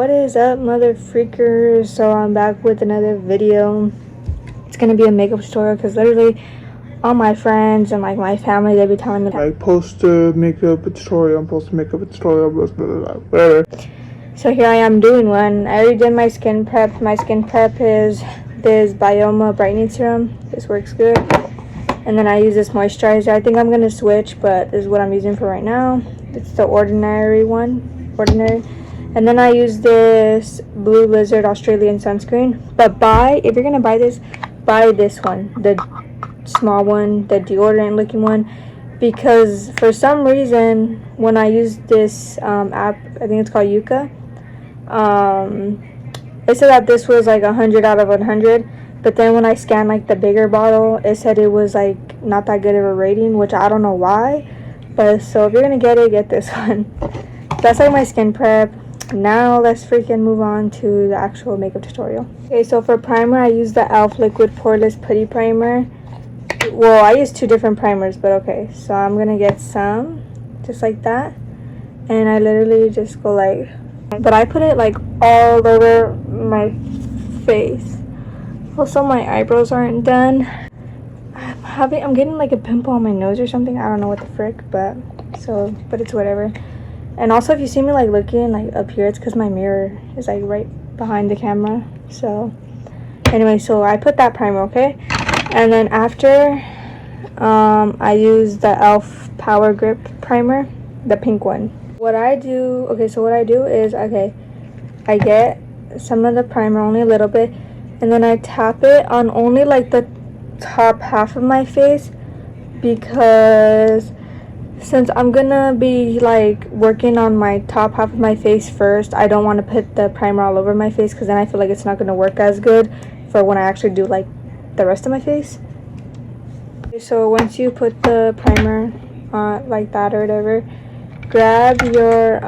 What is up, mother freakers? So I'm back with another video. It's gonna be a makeup tutorial because literally all my friends and like my family, they be telling me like, post a makeup tutorial, post a makeup tutorial, blah, blah, blah, whatever. So here I am doing one. I already did my skin prep. My skin prep is this Bioma brightening serum. This works good. And then I use this moisturizer. I think I'm gonna switch, but this is what I'm using for right now. It's the ordinary one. And then I use this Blue Lizard Australian sunscreen. But if you're gonna buy this one, the small one, the deodorant looking one, because for some reason when I use this app, I think it's called Yuka, it said that this was like 100 out of 100, but then when I scanned like the bigger bottle, it said it was like not that good of a rating, which I don't know why. But so if you're gonna get this one. That's like my skin prep. Now let's freaking move on to the actual makeup tutorial. Okay, so for primer, I use the e.l.f. Liquid Poreless Putty Primer. Well, I use two different primers, but okay. So I'm gonna get some, just like that. And I literally just go like, but I put it like all over my face. Also, my eyebrows aren't done. I'm getting like a pimple on my nose or something. I don't know what the frick, but it's whatever. And also, if you see me like looking like up here, it's because my mirror is like right behind the camera. So anyway, so I put that primer, okay? And then after, I use the e.l.f. Power Grip Primer, the pink one. What I do is, okay, I get some of the primer, only a little bit, and then I tap it on only like the top half of my face, because since I'm gonna be like working on my top half of my face first, I don't want to put the primer all over my face, because then I feel like it's not gonna work as good for when I actually do like the rest of my face. So once you put the primer on like that or whatever, grab the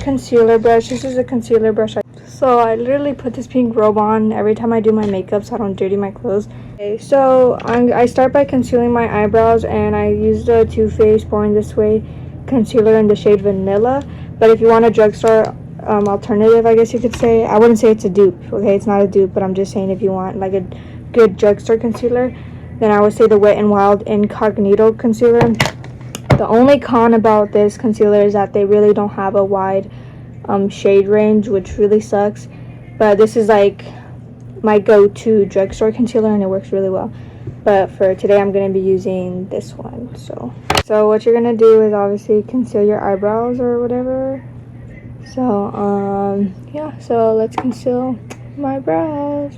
concealer brush. This is a concealer brush. So I literally put this pink robe on every time I do my makeup so I don't dirty my clothes. Okay, so I start by concealing my eyebrows, and I use the Too Faced Born This Way concealer in the shade Vanilla. But if you want a drugstore alternative, I guess you could say, I wouldn't say it's a dupe, okay? It's not a dupe, but I'm just saying if you want like a good drugstore concealer, then I would say the Wet n Wild Incognito concealer. The only con about this concealer is that they really don't have a wide shade range, which really sucks. But this is like my go-to drugstore concealer, and it works really well. But for today, I'm going to be using this one. So what you're going to do is obviously conceal your eyebrows or whatever. So yeah, so let's conceal my brows.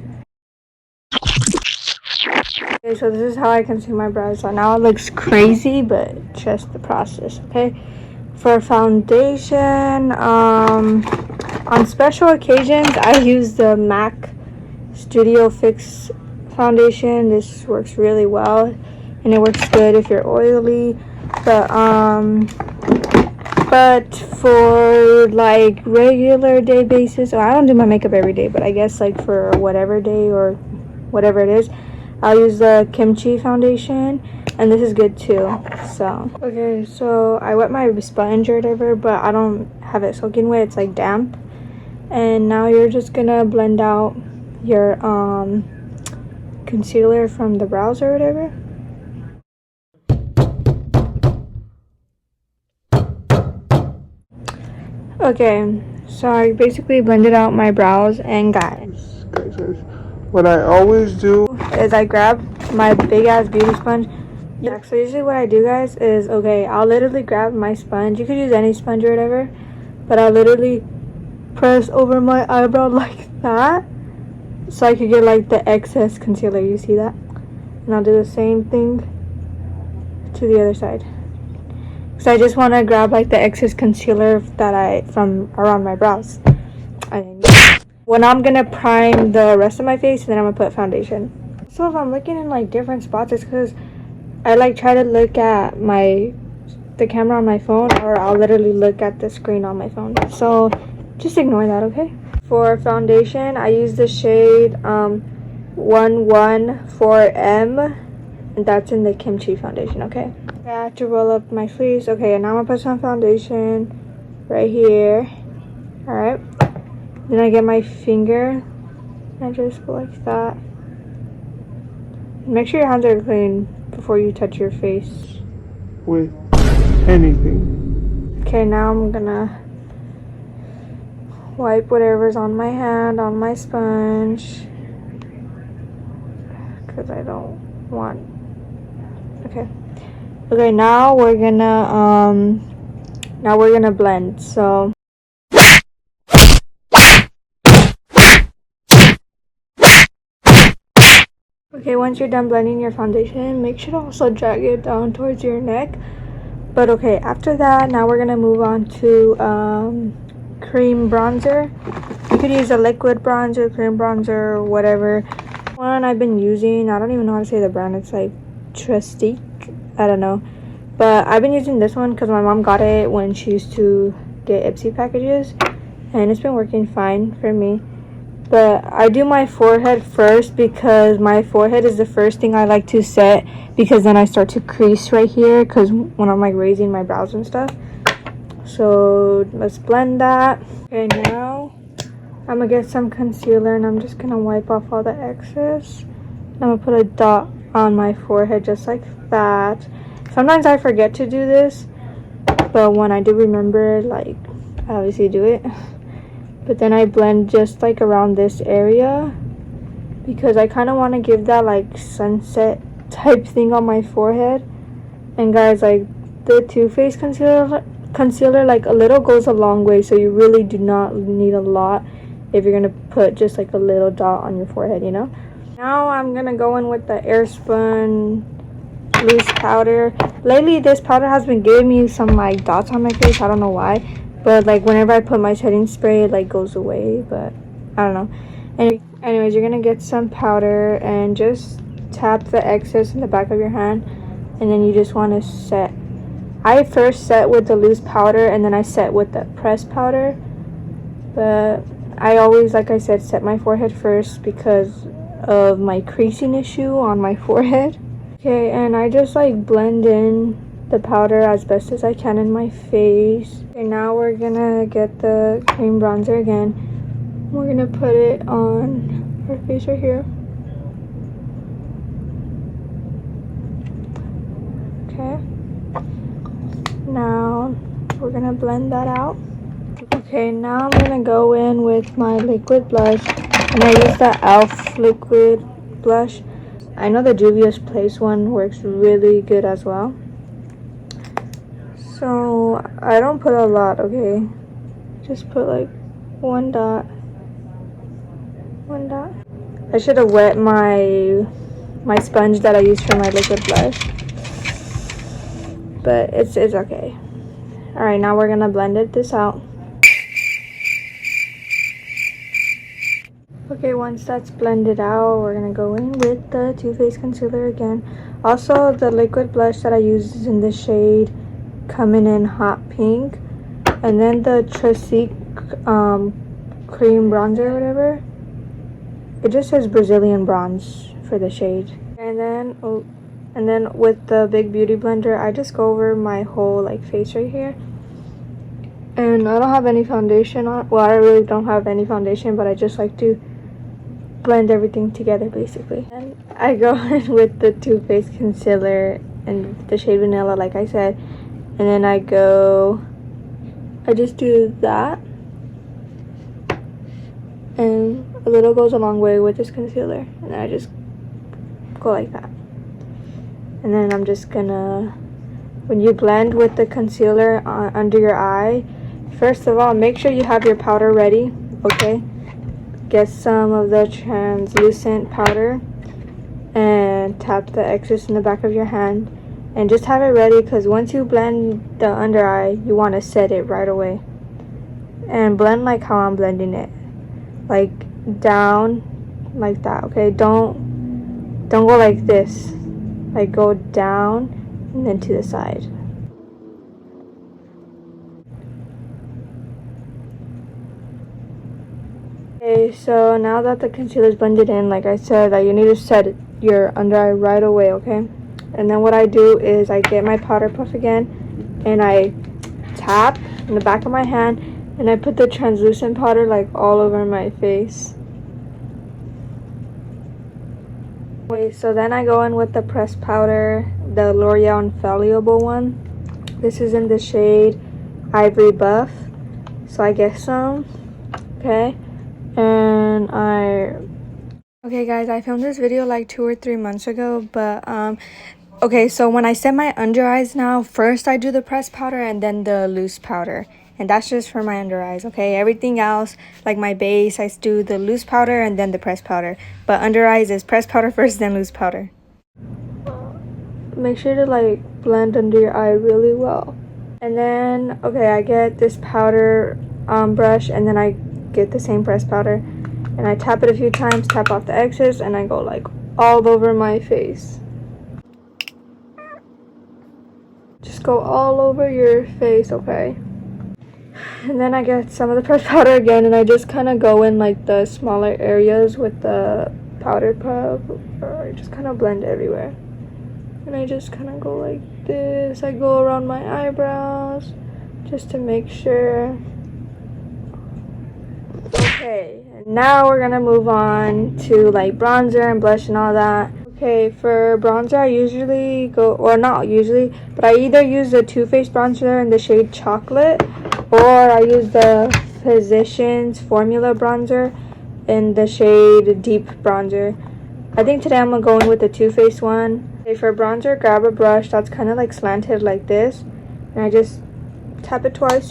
Okay, so this is how I conceal my brows. So now it looks crazy, but trust the process, okay? For foundation, on special occasions, I use the MAC Studio Fix foundation. This works really well, and it works good if you're oily. But for like regular day basis, I don't do my makeup every day, but I guess like for whatever day or whatever it is, I'll use the Kimchi foundation, and this is good too. So okay, so I wet my sponge or whatever, but I don't have it soaking wet, it's like damp. And now you're just gonna blend out your concealer from the brows or whatever. Okay, so I basically blended out my brows, and guys, what I always do is I grab my big ass beauty sponge. Yeah, so usually what I do, guys, is, okay, I'll literally grab my sponge. You could use any sponge or whatever, but I'll literally press over my eyebrow like that, so I could get like the excess concealer. You see that? And I'll do the same thing to the other side. So I just want to grab like the excess concealer from around my brows. When I'm gonna prime the rest of my face, and then I'm gonna put foundation. So if I'm looking in like different spots, it's because I like try to look at the camera on my phone, or I'll literally look at the screen on my phone. So just ignore that, okay? For foundation, I use the shade 114M, and that's in the Kimchi foundation, okay? I have to roll up my sleeves. Okay, and now I'm gonna put some foundation right here. Alright. Then I get my finger. I just go like that. Make sure your hands are clean before you touch your face with anything. Okay, now I'm gonna wipe whatever's on my hand on my sponge because I don't want. Okay, now we're gonna blend. So okay, once you're done blending your foundation, make sure to also drag it down towards your neck. But okay, after that, now we're gonna move on to cream bronzer. You could use a liquid bronzer, cream bronzer, whatever. One I've been using, I don't even know how to say the brand. It's like Trestique, I don't know. But I've been using this one because my mom got it when she used to get Ipsy packages, and it's been working fine for me. But I do my forehead first because my forehead is the first thing I like to set, because then I start to crease right here because when I'm like raising my brows and stuff. So let's blend that. Okay, now I'm gonna get some concealer and I'm just gonna wipe off all the excess. I'm gonna put a dot on my forehead just like that. Sometimes I forget to do this, but when I do remember, like, I obviously do it. But then I blend just like around this area because I kind of want to give that like sunset type thing on my forehead. And guys, like, the Too Faced concealer, like, a little goes a long way, so you really do not need a lot if you're gonna put just like a little dot on your forehead, you know. Now I'm gonna go in with the Airspun loose powder. Lately this powder has been giving me some like dots on my face. I don't know why, but like whenever I put my setting spray, it like goes away, but I don't know. Anyways, you're gonna get some powder and just tap the excess in the back of your hand, and then you just want to set. I first set with the loose powder and then I set with the pressed powder, but I always, like I said, set my forehead first because of my creasing issue on my forehead. Okay, and I just like blend in the powder as best as I can in my face. Okay, now we're gonna get the cream bronzer again. We're gonna put it on our face right here. Okay. Now we're gonna blend that out. Okay, now I'm gonna go in with my liquid blush, and I use the e.l.f. liquid blush. I know the Juvia's Place one works really good as well. So I don't put a lot, okay? Just put like one dot. I should have wet my sponge that I used for my liquid blush, but it's okay. All right, now we're gonna blend this out. Okay, once that's blended out, we're gonna go in with the Too Faced concealer again. Also, the liquid blush that I use is in the shade Coming in Hot Pink, and then the Trestique cream bronzer or whatever. It just says Brazilian bronze for the shade. And then with the big beauty blender, I just go over my whole like face right here. And I don't have any foundation on. Well, I really don't have any foundation, but I just like to blend everything together basically. And I go in with the Too Faced concealer and the shade Vanilla, like I said, and then I just do that, and a little goes a long way with this concealer, and I just go like that. And then I'm just gonna, when you blend with the concealer under your eye, first of all, make sure you have your powder ready, okay? Get some of the translucent powder and tap the excess in the back of your hand, and just have it ready, because once you blend the under eye, you want to set it right away. And blend like how I'm blending it, like down like that, okay? Don't go like this, like go down and then to the side. Okay, so now that the concealer is blended in, like I said, that you need to set your under eye right away, okay? And then what I do is I get my powder puff again and I tap in the back of my hand, And I put the translucent powder like all over my face. Okay, so then I go in with the pressed powder, the L'Oreal Infallible one. This is in the shade Ivory Buff. So I get some. Okay. And okay guys, I filmed this video like 2 or 3 months ago, but okay, so when I set my under eyes now, first I do the pressed powder and then the loose powder. And that's just for my under eyes, okay? Everything else, like my base, I do the loose powder and then the pressed powder. But under eyes is pressed powder first, then loose powder. Make sure to like blend under your eye really well. And then, okay, I get this powder brush, and then I get the same pressed powder. And I tap it a few times, tap off the excess, and I go like all over my face. Just go all over your face, okay? And then I get some of the pressed powder again, and I just kind of go in like the smaller areas with the powder puff, or I just kind of blend everywhere. And I just kind of go like this. I go around my eyebrows just to make sure. Okay, and now we're gonna move on to like bronzer and blush and all that. Okay, for bronzer I usually go, or not usually, but I either use the Too Faced bronzer in the shade Chocolate, or I use the Physicians Formula bronzer in the shade Deep Bronzer. I think today I'm gonna go in with the Too Faced one. Okay, for bronzer, grab a brush that's kind of like slanted like this, and I just tap it twice,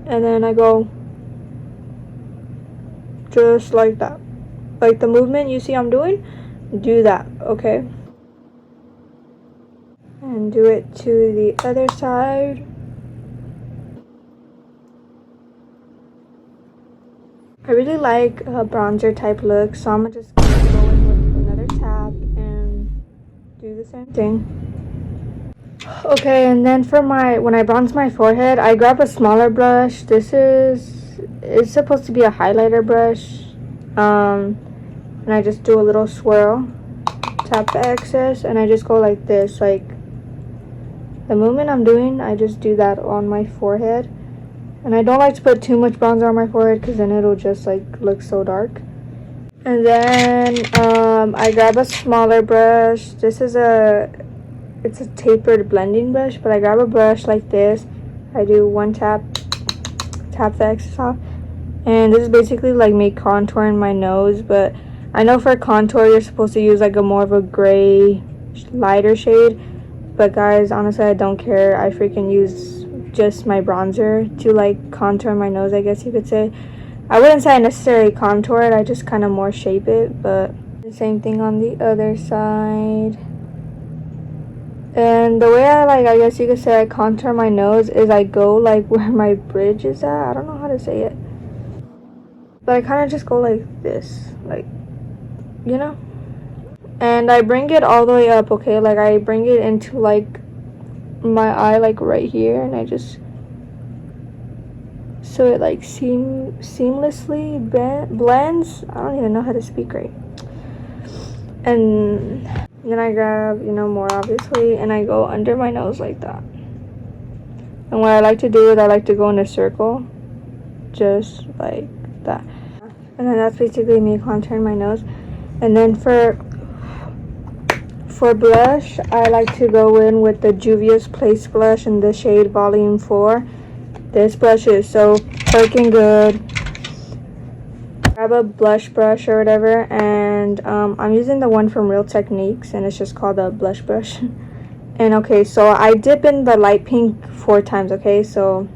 and then I go just like that. Like the movement you see I'm doing, do that, okay? And do it to the other side. I really like a bronzer type look, so I'm gonna just go in with another tap and do the same thing. Okay, and then for when I bronze my forehead, I grab a smaller brush. It's supposed to be a highlighter brush. And I just do a little swirl, tap the excess, and I just go like this. Like the movement I'm doing, I just do that on my forehead. And I don't like to put too much bronzer on my forehead because then it'll just like look so dark. And then I grab a smaller brush. It's a tapered blending brush, but I grab a brush like this. I do one tap the excess off. And this is basically like me contouring my nose, but I know for contour you're supposed to use like a more of a gray, lighter shade. But guys, honestly, I don't care. I freaking use just my bronzer to like contour my nose, I guess you could say. I wouldn't say I necessarily contour it, I just kind of more shape it, but the same thing on the other side. And the way I guess you could say I contour my nose is I go like where my bridge is at. I don't know how to say it, but I kind of just go like this, like, you know? And I bring it all the way up, okay? Like I bring it into like my eye, like right here, and I just, so it like seamlessly blends. I don't even know how to speak right. And then I grab, more obviously, and I go under my nose like that. And what I like to do is I like to go in a circle, just like that. And then that's basically me contouring my nose. And then for blush, I like to go in with the Juvia's Place blush in the shade Volume 4. This blush is so freaking good. Grab a blush brush or whatever, and I'm using the one from Real Techniques, and it's just called a blush brush. And okay, so I dip in the light pink 4 times, okay? So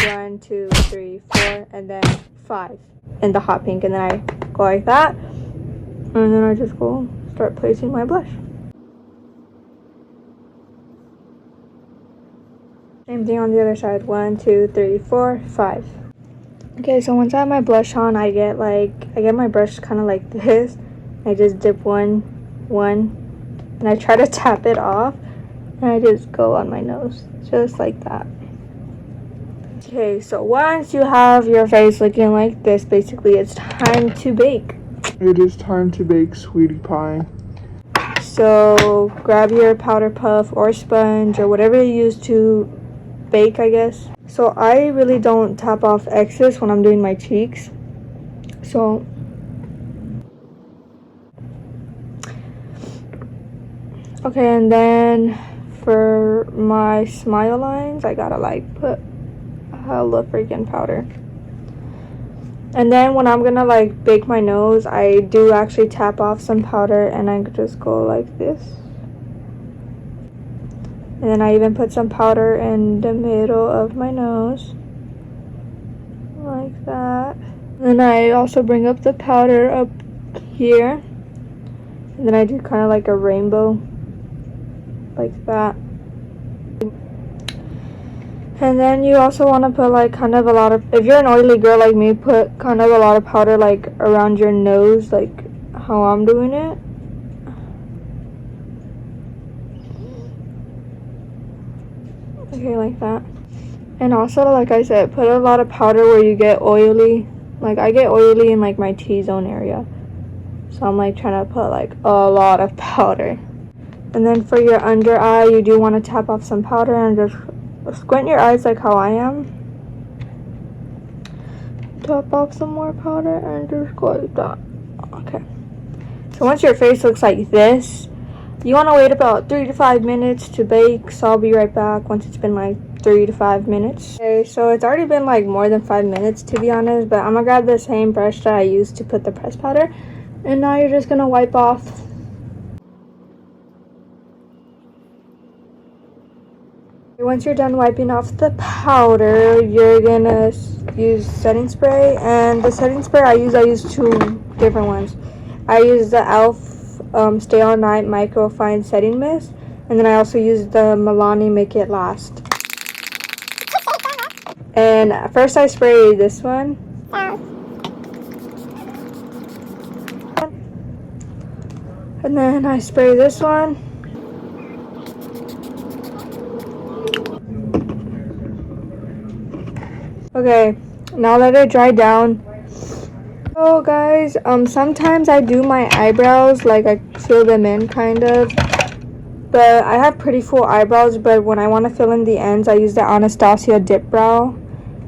1, 2, 3, 4, and then 5 in the hot pink, and then I go like that, and then I just go start placing my blush. Same thing on the other side. 1, 2, 3, 4, 5. Okay, so once I have my blush on, I get my brush kind of like this. I just dip one, and I try to tap it off, and I just go on my nose, just like that. Okay, so once you have your face looking like this, basically it's time to bake. It is time to bake, sweetie pie. So grab your powder puff or sponge or whatever you use to bake, I guess. So I really don't tap off excess when I'm doing my cheeks. So okay, and then for my smile lines, I gotta like put hella freaking powder. And then when I'm gonna like bake my nose, I do actually tap off some powder and I just go like this. And then I even put some powder in the middle of my nose. Like that. And then I also bring up the powder up here. And then I do kind of like a rainbow. Like that. And then you also want to put like kind of a lot of, if you're an oily girl like me, put kind of a lot of powder like around your nose, like how I'm doing it. Okay, like that. And also, like I said, put a lot of powder where you get oily. Like I get oily in like my T-zone area. So I'm like trying to put like a lot of powder. And then for your under eye, you do want to tap off some powder and just squint your eyes like how I am. Tap off some more powder and just go like that. Okay. So once your face looks like this, you want to wait about 3 to 5 minutes to bake. So I'll be right back once it's been like 3 to 5 minutes. Okay, so it's already been like more than 5 minutes to be honest, but I'm gonna grab the same brush that I used to put the pressed powder. And now you're just gonna wipe off. Once you're done wiping off the powder, you're gonna use setting spray. And the setting spray I use 2 different ones. I use the e.l.f. Stay All Night Micro Fine Setting Mist, and then I also use the Milani Make It Last. And first I spray this one. And then I spray this one. Okay, now let it dry down. So guys, sometimes I do my eyebrows, like I fill them in kind of. But I have pretty full eyebrows, but when I want to fill in the ends, I use the Anastasia Dip Brow.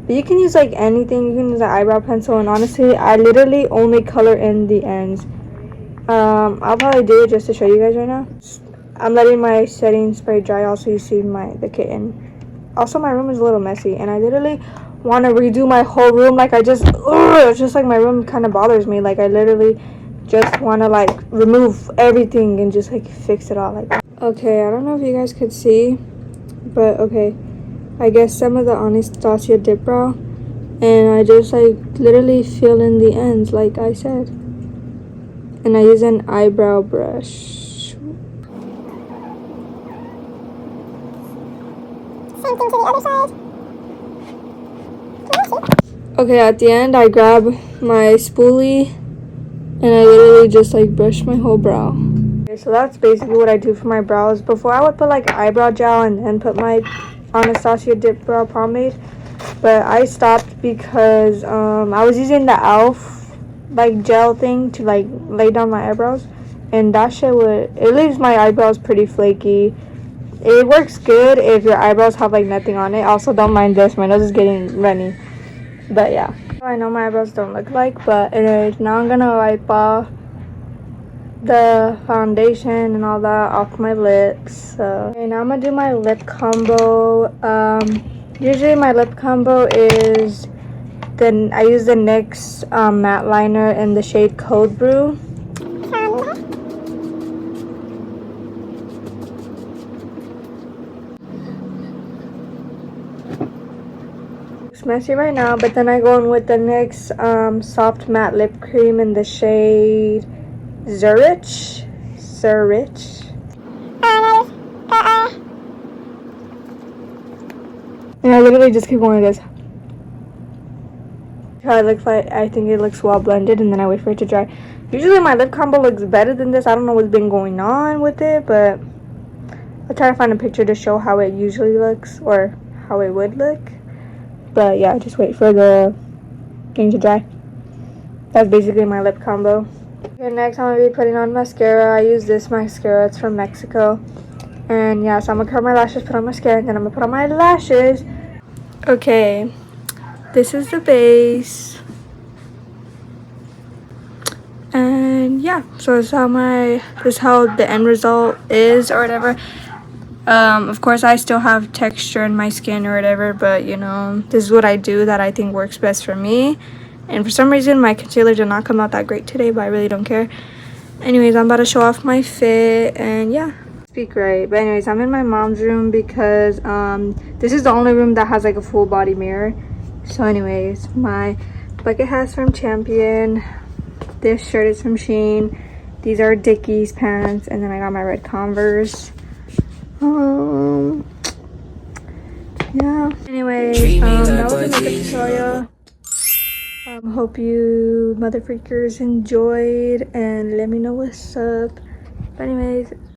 But you can use like anything, you can use an eyebrow pencil, and honestly, I literally only color in the ends. I'll probably do it just to show you guys right now. I'm letting my setting spray dry, also you see the kitten. Also my room is a little messy, and I literally want to redo my whole room. Like it's just like my room kind of bothers me. Like I literally just want to like remove everything and just like fix it all like that. Okay, I don't know if you guys could see, but okay, I guess some of the Anastasia Dip Brow, and I just like literally fill in the ends like I said, and I use an eyebrow brush. Same thing to the other side. Okay, at the end I grab my spoolie and I literally just like brush my whole brow. Okay, so that's basically what I do for my brows. Before I would put like eyebrow gel and then put my Anastasia Dip Brow pomade, but I stopped because I was using the e.l.f. like gel thing to like lay down my eyebrows, and that shit it leaves my eyebrows pretty flaky. It works good if your eyebrows have like nothing on it. Also, don't mind this, my nose is getting runny. But yeah, I know my eyebrows don't look like, but anyways, now I'm gonna wipe off the foundation and all that off my lips. So okay, now I'm gonna do my lip combo. Usually my lip combo is I use the NYX matte liner in the shade Cold Brew. It's messy right now, but then I go in with the NYX soft matte lip cream in the shade Zurich. And I literally just keep going like this. How it looks like, I think it looks well blended, and then I wait for it to dry. Usually my lip combo looks better than this. I don't know what's been going on with it, but I'll try to find a picture to show how it usually looks, or how it would look. But yeah, just wait for the thing to dry. That's basically my lip combo. Okay, next I'm going to be putting on mascara. I use this mascara. It's from Mexico. And yeah, so I'm going to curl my lashes, put on mascara, and then I'm going to put on my lashes. Okay, this is the base. And yeah, so this is how the end result is or whatever. Of course I still have texture in my skin or whatever, but you know, this is what I do that I think works best for me. And for some reason my concealer did not come out that great today, but I really don't care. Anyways, I'm about to show off my fit, and yeah, speak right. But anyways, I'm in my mom's room because this is the only room that has like a full body mirror. So anyways, my bucket hat's from Champion, this shirt is from Shein, these are Dickies pants, and then I got my red Converse. Yeah, anyways, that was a makeup tutorial. Hope you mother freakers enjoyed, and let me know what's up. But anyways,